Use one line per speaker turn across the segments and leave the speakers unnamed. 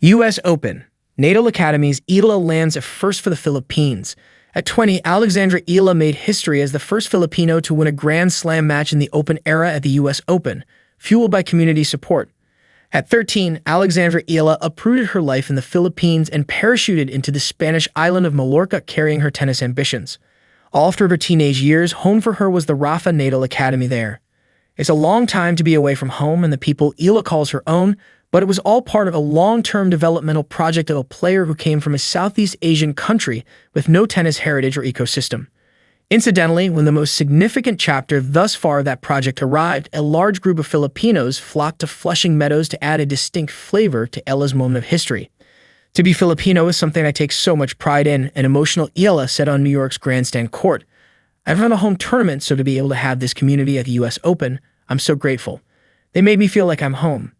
U.S. Open. Nadal Academy's Eala lands a first for the Philippines. At 20, Alexandra Eala made history as the first Filipino to win a Grand Slam match in the Open era at the U.S. Open, fueled by community support. At 13, Alexandra Eala uprooted her life in the Philippines and parachuted into the Spanish island of Mallorca, carrying her tennis ambitions. All through her teenage years, home for her was the Rafa Nadal Academy there. It's a long time to be away from home and the people Eala calls her own, but it was all part of a long-term developmental project of a player who came from a Southeast Asian country with no tennis heritage or ecosystem. Incidentally, when the most significant chapter thus far of that project arrived, a large group of Filipinos flocked to Flushing Meadows to add a distinct flavor to Eala's moment of history. To be Filipino is something I take so much pride in, an emotional Eala said on New York's grandstand court. I've run a home tournament, so to be able to have this community at the U.S. Open, I'm so grateful. They made me feel like I'm home.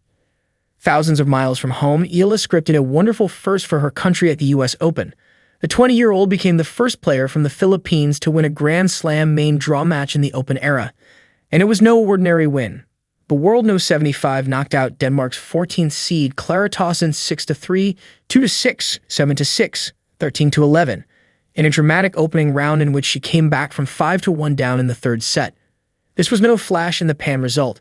Thousands of miles from home, Eala scripted a wonderful first for her country at the U.S. Open. The 20-year-old became the first player from the Philippines to win a Grand Slam main draw match in the Open era. And it was no ordinary win. The World No. 75 knocked out Denmark's 14th seed Clara Tauson 6-3, 2-6, 7-6, 13-11, in a dramatic opening round in which she came back from 5-1 down in the third set. This was no flash-in-the-pan result.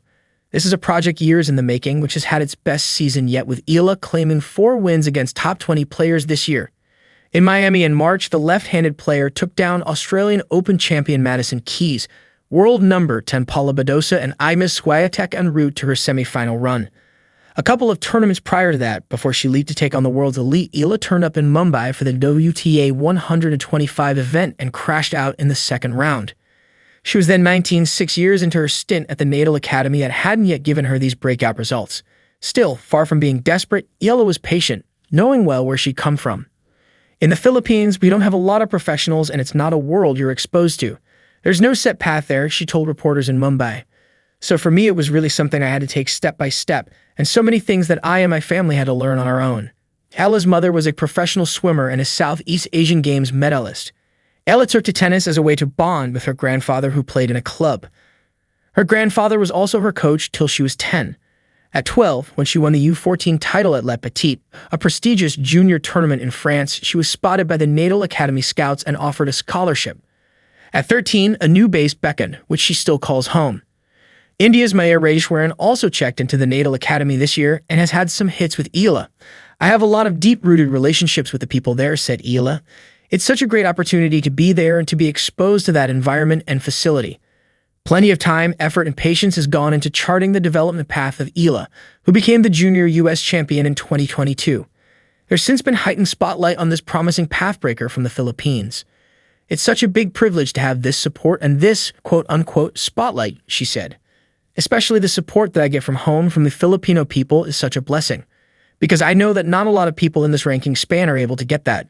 This is a project years in the making, which has had its best season yet, with Eala claiming 4 wins against top 20 players this year. In Miami in March, the left-handed player took down Australian Open champion Madison Keys, world number 10 Paula Badosa, and Imus Swiatek en route to her semi-final run. A couple of tournaments prior to that, before she leaped to take on the world's elite, Eala turned up in Mumbai for the WTA 125 event and crashed out in the second round. She was then 19, 6 years into her stint at the Nadal Academy and hadn't yet given her these breakout results. Still, far from being desperate, Eala was patient, knowing well where she'd come from. In the Philippines, we don't have a lot of professionals and it's not a world you're exposed to. There's no set path there, she told reporters in Mumbai. So for me, it was really something I had to take step by step, and so many things that I and my family had to learn on our own. Eala's mother was a professional swimmer and a Southeast Asian Games medalist. Eala took to tennis as a way to bond with her grandfather, who played in a club. Her grandfather was also her coach till she was 10. At 12, when she won the U14 title at Le Petit, a prestigious junior tournament in France, she was spotted by the Nadal Academy scouts and offered a scholarship. At 13, a new base beckoned, which she still calls home. India's Maya Rajeshwaran also checked into the Nadal Academy this year and has had some hits with Eala. I have a lot of deep-rooted relationships with the people there, said Eala. It's such a great opportunity to be there and to be exposed to that environment and facility. Plenty of time, effort, and patience has gone into charting the development path of Eala, who became the junior U.S. champion in 2022. There's since been heightened spotlight on this promising pathbreaker from the Philippines. It's such a big privilege to have this support and this, quote-unquote, spotlight, she said. Especially the support that I get from home from the Filipino people is such a blessing, because I know that not a lot of people in this ranking span are able to get that.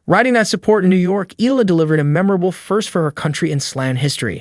Riding that support in New York, Eala delivered a memorable first for her country in slam history.